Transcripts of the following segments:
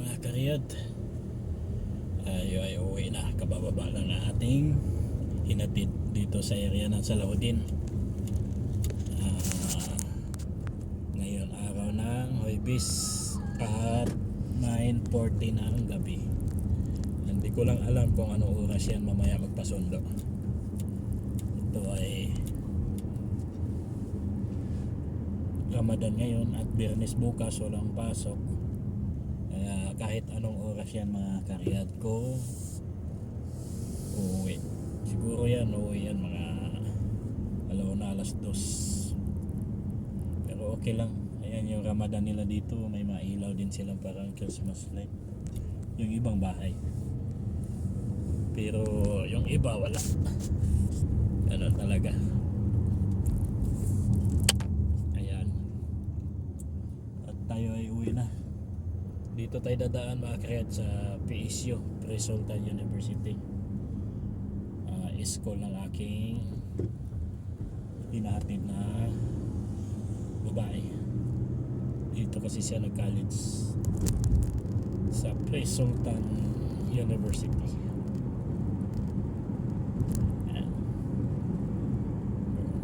mga karyad. Ay uwi na. Kabababa lang na ating hinatid dito sa area ng Salaudin. Ngayon araw ng Huwebes at 9:40 na ang gabi. Hindi ko lang alam kung anong oras yan mamaya magpasundo. Ito ay Ramadan ngayon at Biyernes bukas, walang pasok. Kaya kahit anong oras yan mga karyad ko, uuwi. Siguro uuwi yan mga alauna, alas 2. Pero okay lang. Ayan yung Ramadan nila dito, may mailaw din silang parang Christmas light. Yung ibang bahay. Pero yung iba wala. Ganun talaga. Ayan. At tayo ay uwi na. Dito tayo dadaan mga karyad sa PSU, Pre-Sultan University. School ng aking hinahatid na babae. Dito kasi siya nag-college sa Pre-Sultan University. Ayan.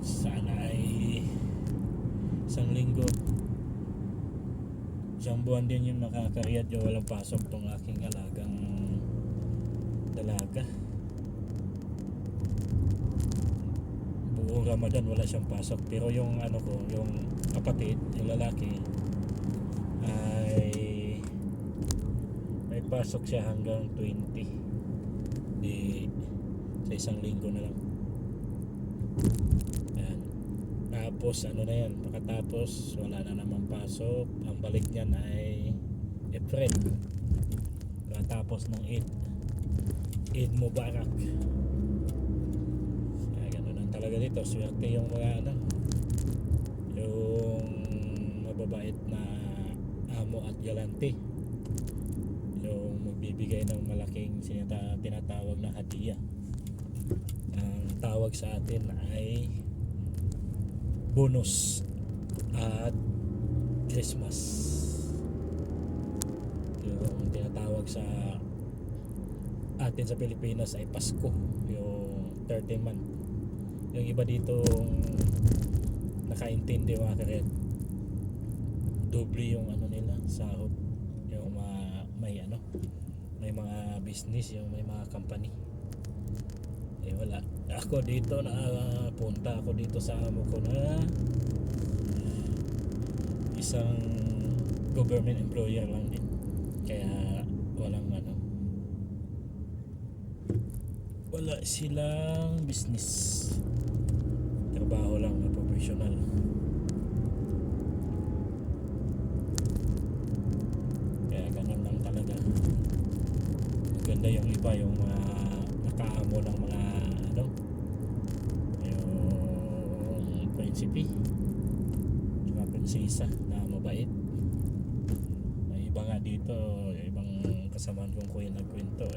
Sana ay isang linggo, isang buwan din yung makakaryad yung walang pasok tong aking alagang dalaga. Buong Ramadan wala siyang pasok, pero yung yung kapatid, yung lalaki ay may pasok siya hanggang 20 di sa isang linggo na lang. Ayan. Tapos na yan, pagkatapos wala na naman pasok, ang balik niyan ay April, pagkatapos ng Eid Mubarak. Talaga dito, swerte yung mga yung mababait na amo at galante, yung magbibigay ng malaking tinatawag na hadiah. Ang tawag sa atin ay bonus at Christmas. Yung tinatawag sa atin sa Pilipinas ay Pasko, yung 30 month. Yung iba dito nakaintindi mga karet, doble yung nila sahod. Yung may mga business, yung may mga company. Wala. Ako dito punta ako dito sa amo ko na isang government employer lang din. Kaya wala silang business, trabaho lang na professional. Kaya ganun lang talaga. Maganda yung iba, yung mga nakaamo ng mga yung prinsipe mga prinsesa na mabait. May iba nga dito, yung ibang kasamaan kong kuya nagkwento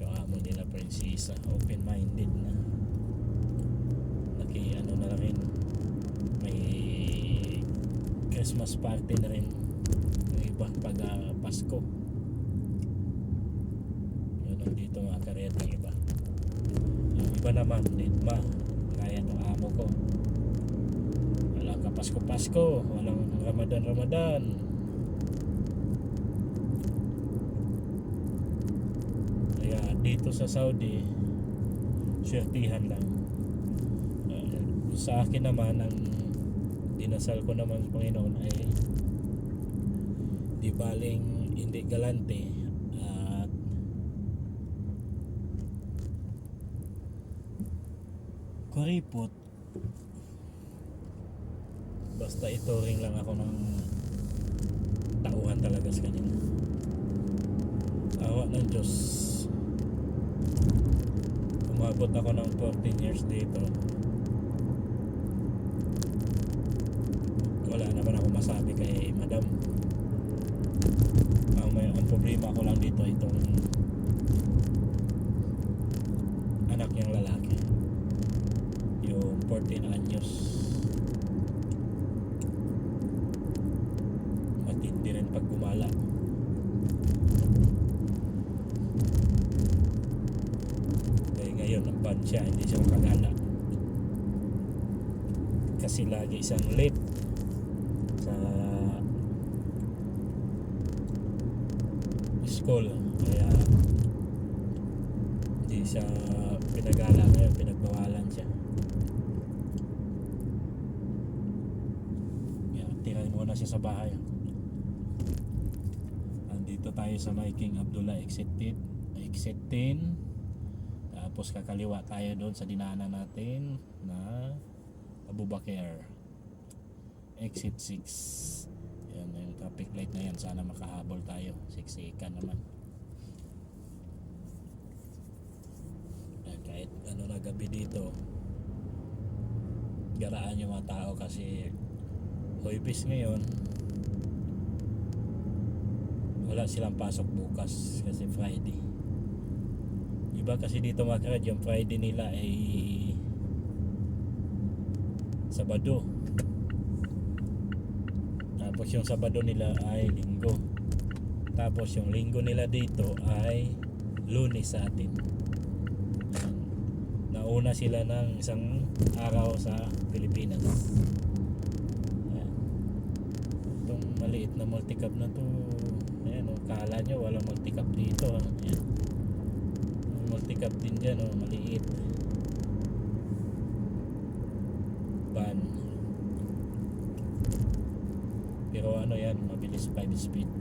yung amo nila prinsesa, open-minded na. Na rin, may Christmas party na rin yung iba pag Pasko. Yun dito mga karyat ng iba. Yung iba naman ditma, kaya ng amo ko, walang kapasko-pasko, walang Ramadan. Kaya dito sa Saudi swertihan lang. Sa akin naman, ang dinasal ko naman sa Panginoon ay di baling hindi galante at kuripot, basta ituring lang ako ng tauhan talaga sa kanila. Awa ng Diyos, umabot ako ng 14 years dito. Wala naman ako masabi kay madam. Ang problema ko lang dito itong anak niyang lalaki, yung 14 anyos. Matindi rin pag gumala siya hindi siya makagana kasi lagi isang late sa school, kaya hindi siya pinagala ngayon, pinagbawalan siya. Kaya tira muna siya sa bahay. Andito tayo sa may King Abdullah exit 10. Tapos kakaliwa tayo doon sa dinaanan natin na Abu Bakar exit 6. Yan yung traffic light na yan, sana makahabol tayo, siksikan naman. Kahit ano na gabi dito, garaan yung mga tao kasi Huwebes ngayon, wala silang pasok bukas kasi Friday. Iba kasi dito mga karad, yung Friday nila ay Sabado, tapos yung Sabado nila ay Linggo, tapos yung Linggo nila dito ay Lunes sa atin. Nauna sila ng isang araw sa Pilipinas. Ayan. Itong maliit na multicab na to, ayan o, kala nyo walang multicab dito. Ayan. Multicab din dyan o, maliit van, pero ano yan, mabilis, 5 speed.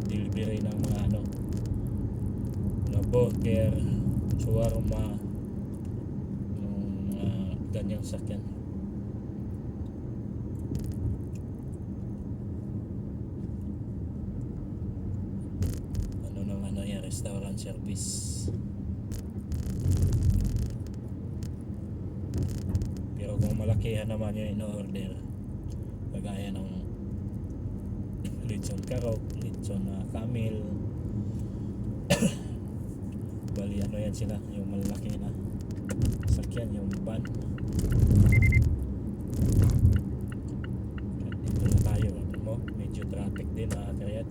Delivery ng mga ano na burger, shawarma, yung ganyang sakyan. Restaurant service. Pero kung malakihan naman yung in-order, kagaya ng lechon karok, lechon camel, bali ano yan sila, yung malaki na sakyan, yung van. Dito na tayo mo, medyo traffic din kaya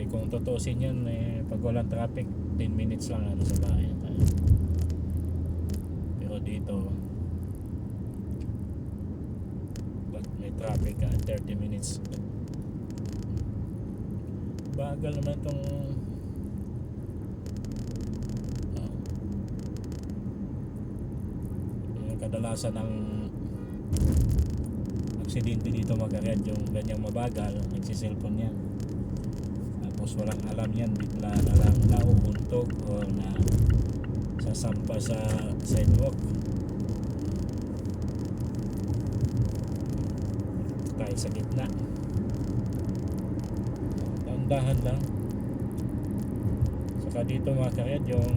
kung tutusin yun pag walang traffic 10 minutes lang ano sa bahay tayo. Pero dito pag may traffic 30 minutes, bagal naman itong yung kadalasan ng aksidente dito magared, yung ganyang mabagal, nagsiselfon yan. Tapos walang alam yan, bigla na lang nauuntog o na sasampa sa sidewalk. Tayo sa gitna, dahan lang. Saka dito mga kared, yung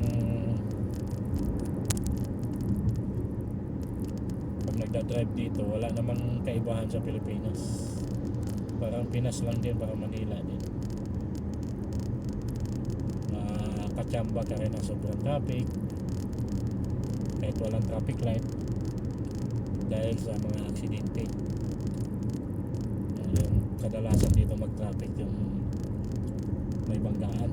pag nagdadrive dito, wala namang kaibahan sa Pilipinas. Parang Pinas lang din, parang Manila din. Kachamba ka rin ang sobrang traffic kahit walang traffic light dahil sa mga aksidente. Yung kadalasan dito mag-traffic yung may banggaan.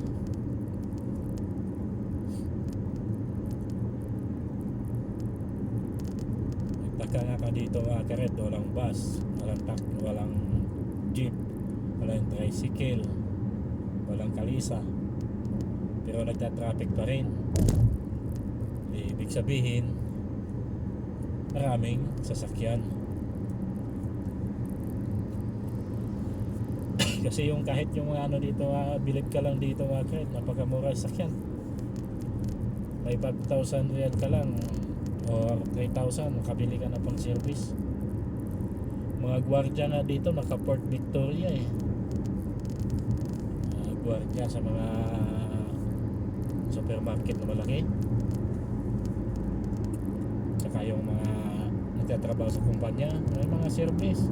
Nagtaka nga ka dito mga karet, walang bus, walang jeep, walang tricycle, walang kalisa, pero nagta-traffic pa rin. Ibig sabihin maraming sasakyan. Kasi yung kahit yung ano dito, bilid ka lang dito kahit napakamura sasakyan, may 5,000 riyal ka lang o 3,000 makabili ka na pang service. Mga gwardiya nga dito naka Port Victoria gwardiya sa mga supermarket na malaki, saka yung mga nagtatrabaho sa kumpanya, may mga service.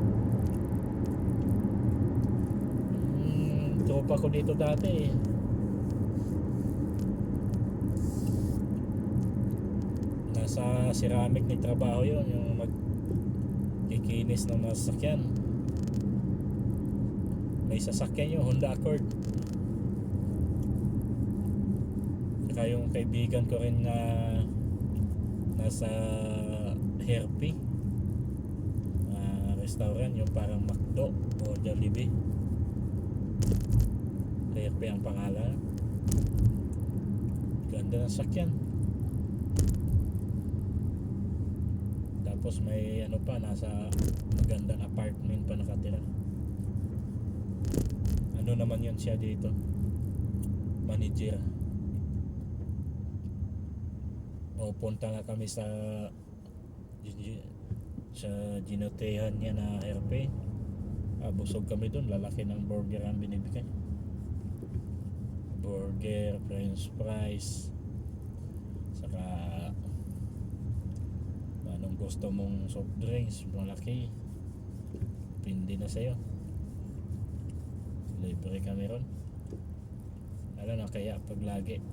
Tropa ko dito dati nasa ceramic nagtrabaho yun, yung linis ng mga sasakyan. May sasakyan yung Honda Accord. Saka yung kaibigan ko rin na nasa Herpy restaurant, yung parang McDo o Jollibee. Herpy ang pangalan. Ganda ng sakyan. Tapos may ano pa, nasa magandang apartment pa nakatira. Ano naman yun siya dito, manager. O punta nga kami sa ginotehan niya na RP. Busog kami dun, lalaki ng burger ang binibigay. Burger, french fries, saka anong gusto mong soft drinks, malaki, pindi na sa'yo. Libre kami ron. Ano na kaya pag lagi.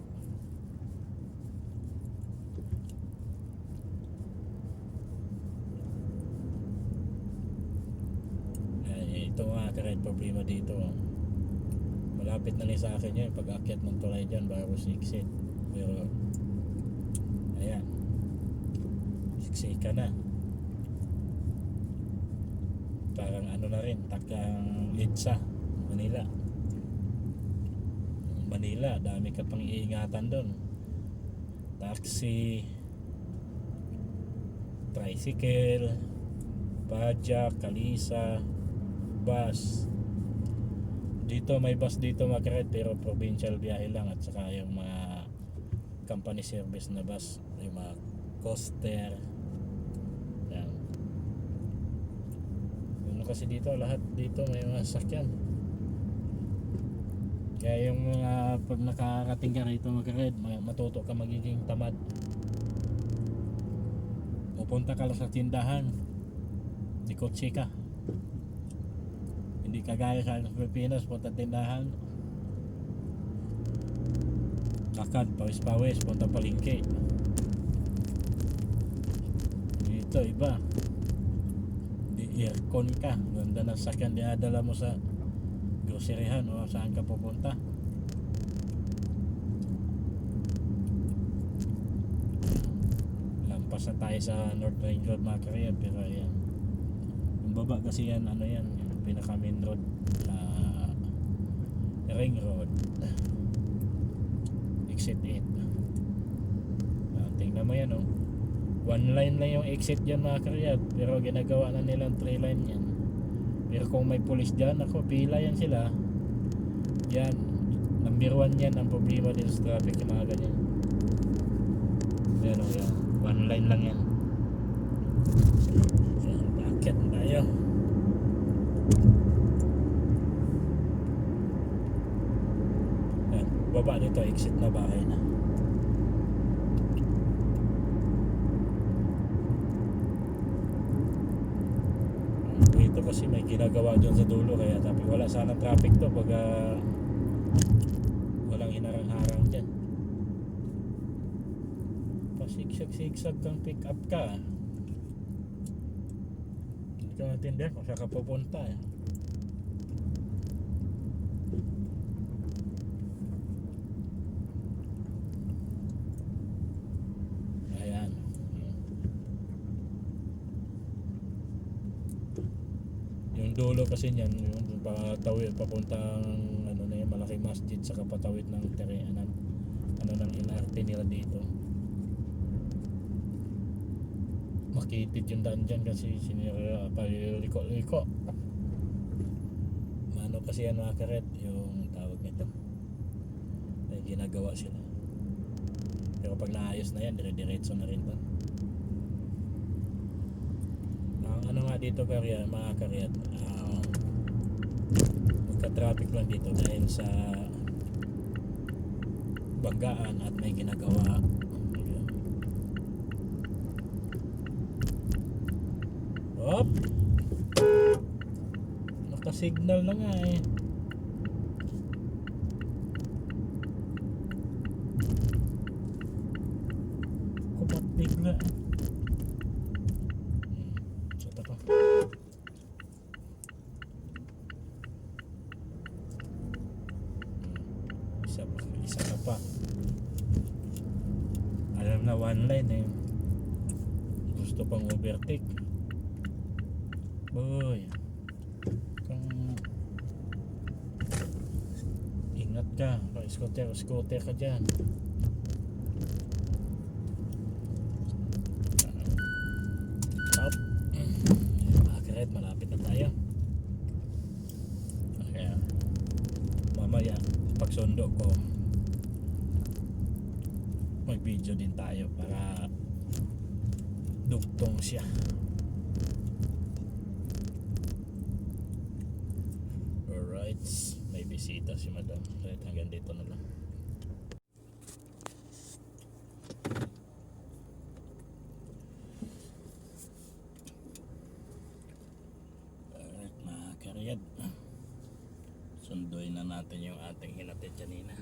Ito nga kahit problema dito, malapit na rin sa akin yun pag akyat ng tulay dyan bago exit. Pero ayan, siksika na, parang ano na rin, tagang Lidsa, Manila, dami ka pang iingatan doon. Taxi, tricycle, Pajak, Kalisa, bus. Dito may bus dito Makaret, pero provincial biyahe lang, at saka yung mga company service na bus, yung mga coaster. Yan. Ano kasi dito, lahat dito may mga sasakyan. Kaya yung mga pag nakarating ka rito Makaret, matuto ka magiging tamad. Pupunta ka lang sa tindahan, di kotse ka. Hindi kagaya sa Pilipinas, punta tindahan, lakad, pawis-pawis, punta palengke. Dito iba, di aircon ka, ganda ng sakyan dinadala mo sa groceryhan o saan ka pupunta. Lampas na tayo sa North Ring Road mga karya, pero ayan, yung baba kasi yan, ano yan, pinaka main road, Ring Road, exit 8. Tingnan mo yan, oh, one line lang yung exit dyan mga karyat, pero ginagawa na nilang 3 line yan. Pero kung may police dyan, ako, pila yan sila yan, number 1 yan ang problema dito sa traffic, yung mga ganyan. Yan, oh, yan, one line lang yan. Bakit tayo? Baba dito, exit na bahay na. Dito kasi may ginagawa dyan sa dulo, kaya sabi wala sanang traffic to pag walang hinarang-harang dyan. Pasigsag-sigsag kang pick up ka, hindi ka natindihan kung saan ka pupunta eh. Yung dulo kasi niyan, yung patawid papuntang ano na yung malaking masjid, sa kapatawid ng terrenan, ano ng LRT nila dito. Makitid yung daan dyan kasi liko-liko. Ano kasi yan mga karet, yung tawag nito, ay ginagawa sila. Pero pag naayos na yan, dire-diretso na rin to. Ano nga dito karya, mga karyat, magka-traffic lang dito dahil sa banggaan at may ginagawa. Hop! Naka-signal na nga eh. Kumat bigla. So ito pa. isa ka pa. Alam na one line eh. Gusto pang overtake. Boy, kung ingat ka, scooter ka dyan. Up. Mga malapit na tayo. Kaya mamaya pagsundo ko, mag video din tayo para dugtong siya. Alright, may bisita si madam. Right, hanggang dito na lang. Alright mga karyad, sunduin na natin yung ating hinatid kanina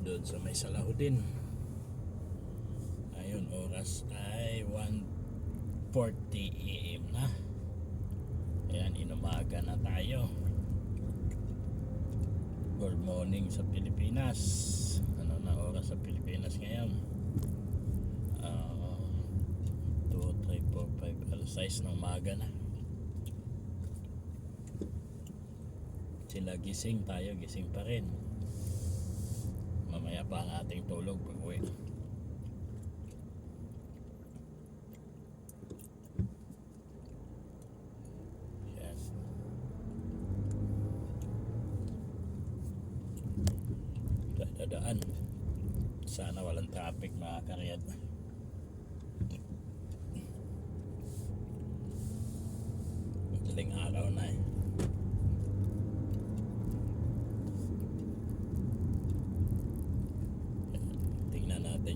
doon sa may Salahuddin. Ayun, oras ay 1:40 AM na. Ayan, inumaga na tayo. Good morning sa Pilipinas. Ano na oras sa Pilipinas ngayon? 2, 3, 4, 5, alas 6 ng umaga na. Sila gising, tayo gising pa rin. Mamaya pa ang ating tulog pag uwi. Yan. Dadaan. Sana walang traffic mga karyad. Madaling araw na eh.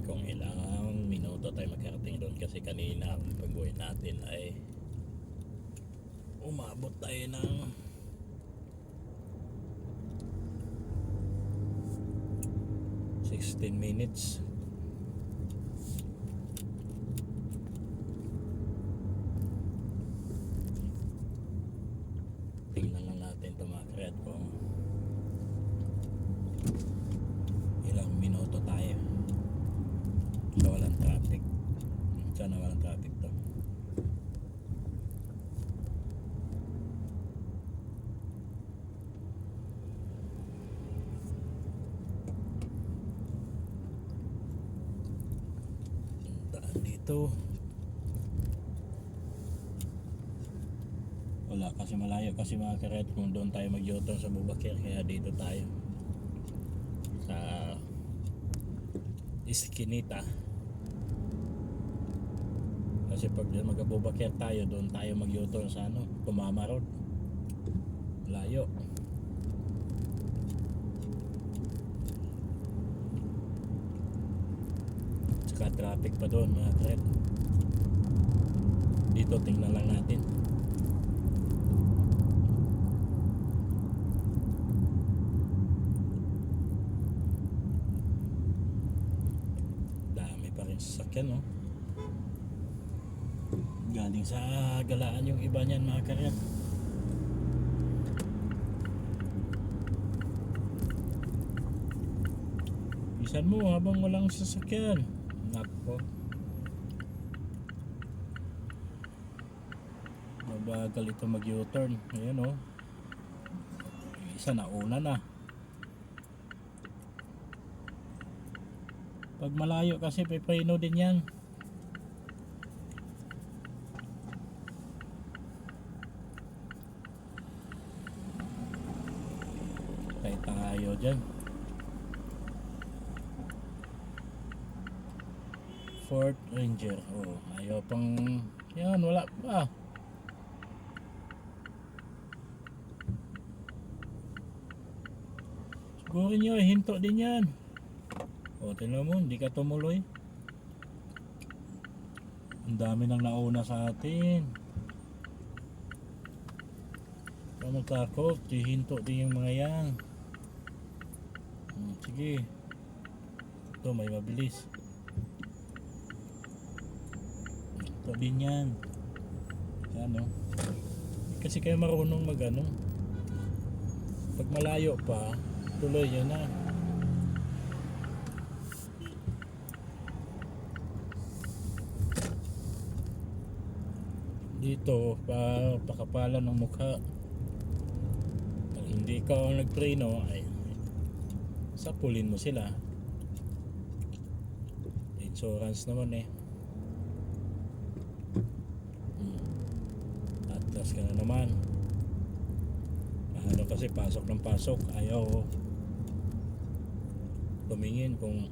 Kung ilang minuto tayo magkarating doon, kasi kanina pag-uwi natin ay umabot tayo ng 16 minutes. Tingnan lang natin ito mga karyad kung ilang minuto tayo. So walang traffic. Sana walang traffic to. Daan dito. Wala kasi malayo kasi mga karet kung doon tayo mag-U-turn sa Bubakir, kaya dito tayo sa Iskinita. Kasi pag mag-Bubakir tayo, doon tayo mag-U-turn sa Tumama Road. Layo. Tsaka traffic pa doon mga karet. Dito tingnan lang natin. Dami pa rin sasakyan, no? Galing sa galaan yung iba niyan mga karyat. Bisan mo habang walang sasakyan. Nako, mabagal ito mag U-turn. Ayan o, isa nauna na. Pag malayo kasi pipreno din yan. Kaya tayo dyan. Ford Ranger. Oh, ayaw pang yan, wala pa. Sigurin nyo, hinto din yan. O, tingnan mo, hindi ka tumuloy. Ang dami nang nauna sa atin. Huwag magtakot, hihinto din yung mga yan. Sige. Ito, may mabilis. Ito din yan. Ano? Kasi kayo marunong mag ano. Pag malayo pa, tuloy yun na. Dito pakapalan ng mukha. Pag hindi ka nagpreno ay sapulin mo sila. Insurance naman eh. Atlas ka na naman. Ano kasi pasok ng pasok, ayaw tumingin kung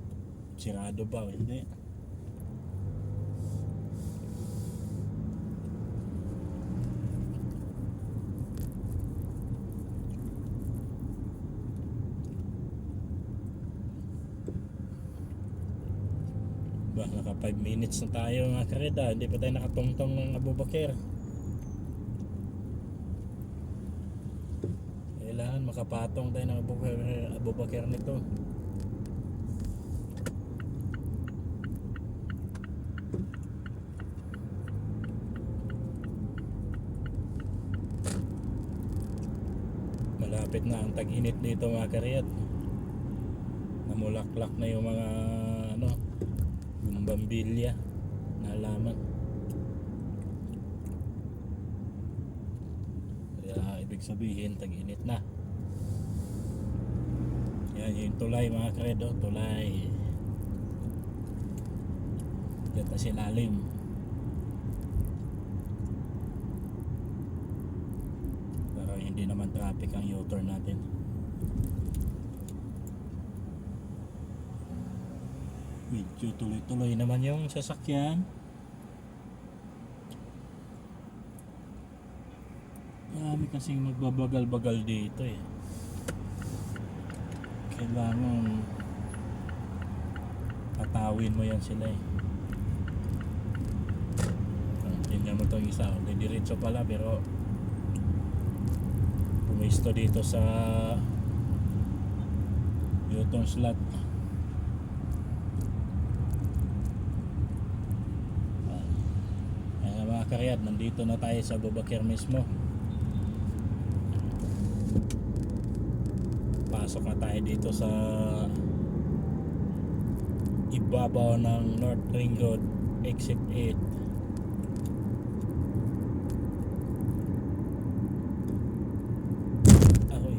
sirado ba o hindi. Ba, naka 5 minutes na tayo mga kareda, hindi pa tayo nakatungtong ng Abubakar. Kailangan makapatong tayo ng Abubakar nito. Malapit na ang tag-init dito mga kariyat. Namulaklak na yung mga bambilya na halaman. Kaya ibig sabihin tag-init na. Yan yung tulay mga kredo, tulay. Diyan na silalim. Para hindi naman traffic ang U-turn natin. Medyo tuloy-tuloy naman yung sasakyan. Marami kasing magbabagal-bagal dito eh. Kailangan patawin mo yan sila eh. Tingnan mo itong isa, diretso pala pero pumisto dito sa U-turn slot. Mga karyat, nandito na tayo sa Abubakar mismo. Pasok na tayo dito sa ibabaw ng North Ring Road Exit 8. Ahoy.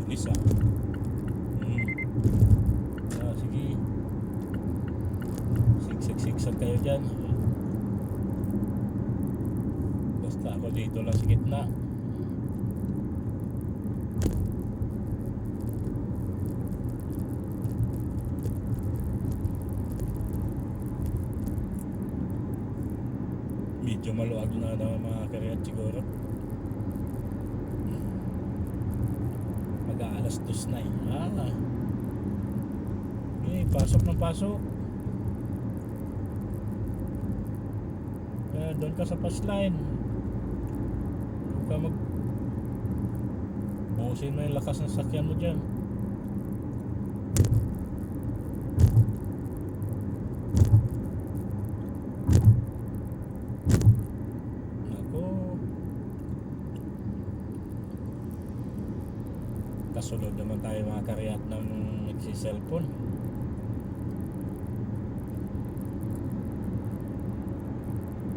Bilis ah. Sige. Sigsag kayo dyan. Basta ako dito lang sa gitna. Medyo maluwag na mga karyat siguro. Mag-aalas 2 na eh. Pasok ng pasok. Doon ka sa pass line. Huwag ka buhusin mo yung lakas ng sakyan mo dyan. Nako, kasunod naman tayo mga karyat ng nagsiselfon.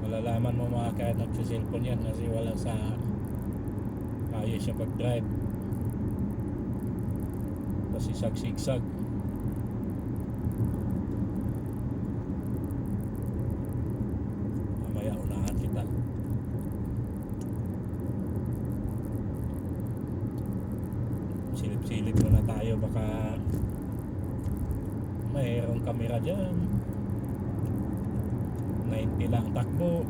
Malalaman mo mga kahit nagsiselfon yan kasi wala sa ayos siya pag-drive. Kasi sigsag. Mamaya unahan kita. Silip-silip muna tayo, baka mayroong kamera dyan. 90 lang takbo.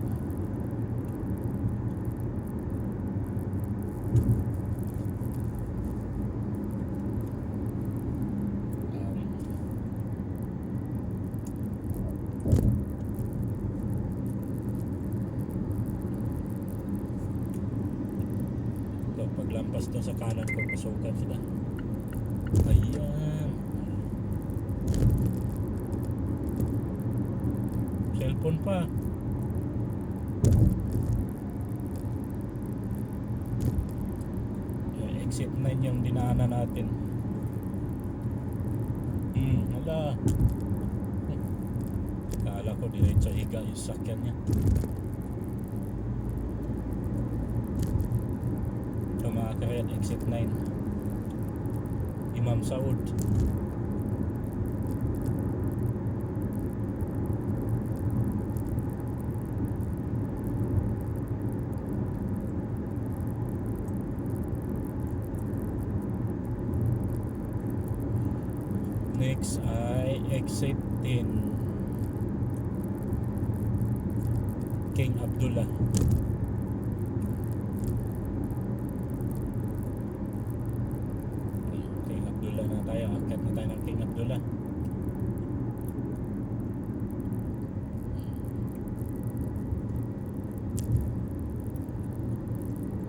Paglampas doon sa kanan ko, pasukan sila. Ayan. cellphone pa. Exit 9 yung dinaanan natin. Hala. Kala ko diretso higa yung sakyan niya. So mga karet, exit 9 Imam Saud. Next ay exit 10 King Abdullah. King Abdullah na tayo. Akit na tayo ng King Abdullah.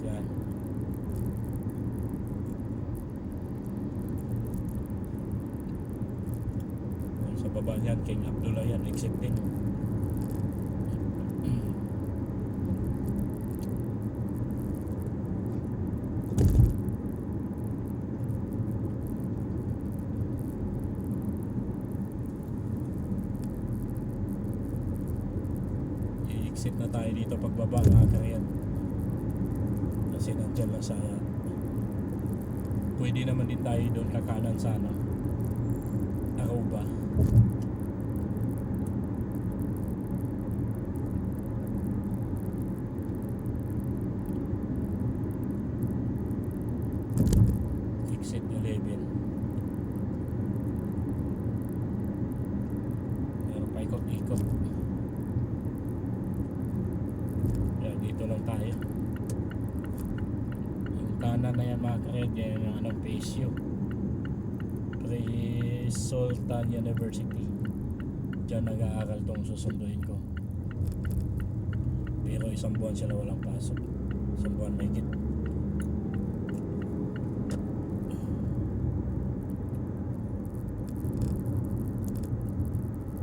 Yan. Sa baba yan, King Abdullah yan, exit 10. I-exit na tayo dito pagbaba mga kayan. Kasi nandyan lang sa pwede naman din tayo doon kakanan sa ano Aruba. Exit 11. Meron pa ikot-ikot. Yan, dito lang tayo. Yung kanan na yan mga kared, yan yung anong PSU, Sultan University. Diyan nag-aaral tong susunduin ko. Pero isang buwan sila walang pasok. Isang buwan may git.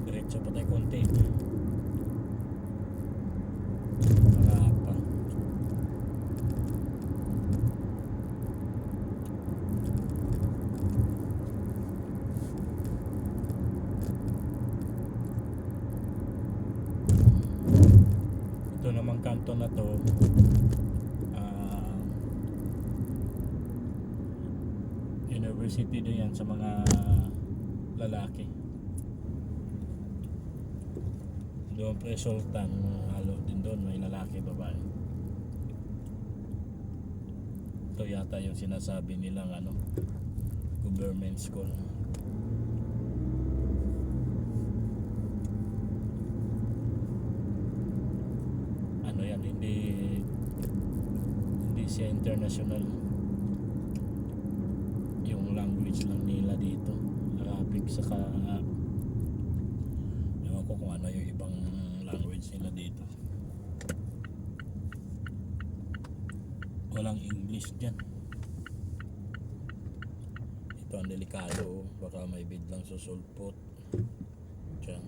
Diretso pa tayo konti. Marapa. Ito namang kanto na to, university din yan sa mga lalaki. Doon pre Sultan, halo din doon, may lalaki, babae. Ito yata yung sinasabi nilang ano, government school. Ano yan, hindi siya international. Yung language lang nila dito Arabic, saka ewan ko kung ano yung ibang language nila dito. Walang English dyan. Ito ang delikado, baka may biglang susulpot dyan.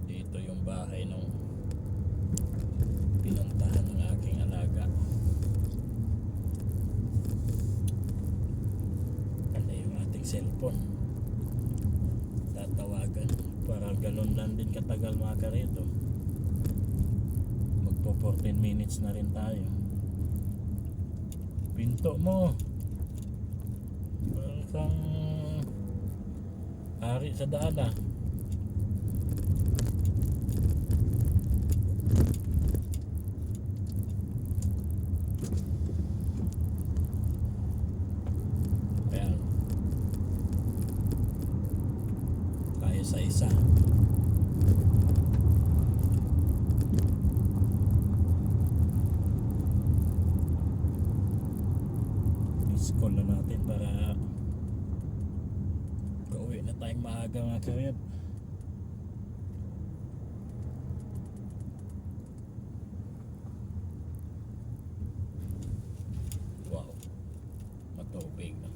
Dito yung bahay ng pinuntahan ng aking alaga. Ano yung ating cellphone, tatawagan para ganun lang din katagal mga karito. Magpo 14 minutes na rin tayo. Pinto mo, parang kang hari sa daan ah. Isa-isa. Miss-call na natin para kauwi na tayong maaga mga karet. Wow, matubig na.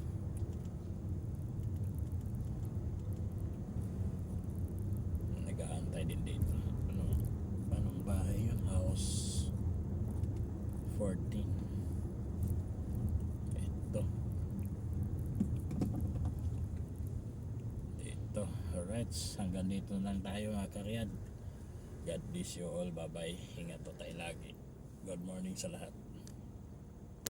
dito. Alright, hanggang dito lang tayo mga karyad. God bless you all. Bye bye. Ingat po tayo lagi. Good morning sa lahat.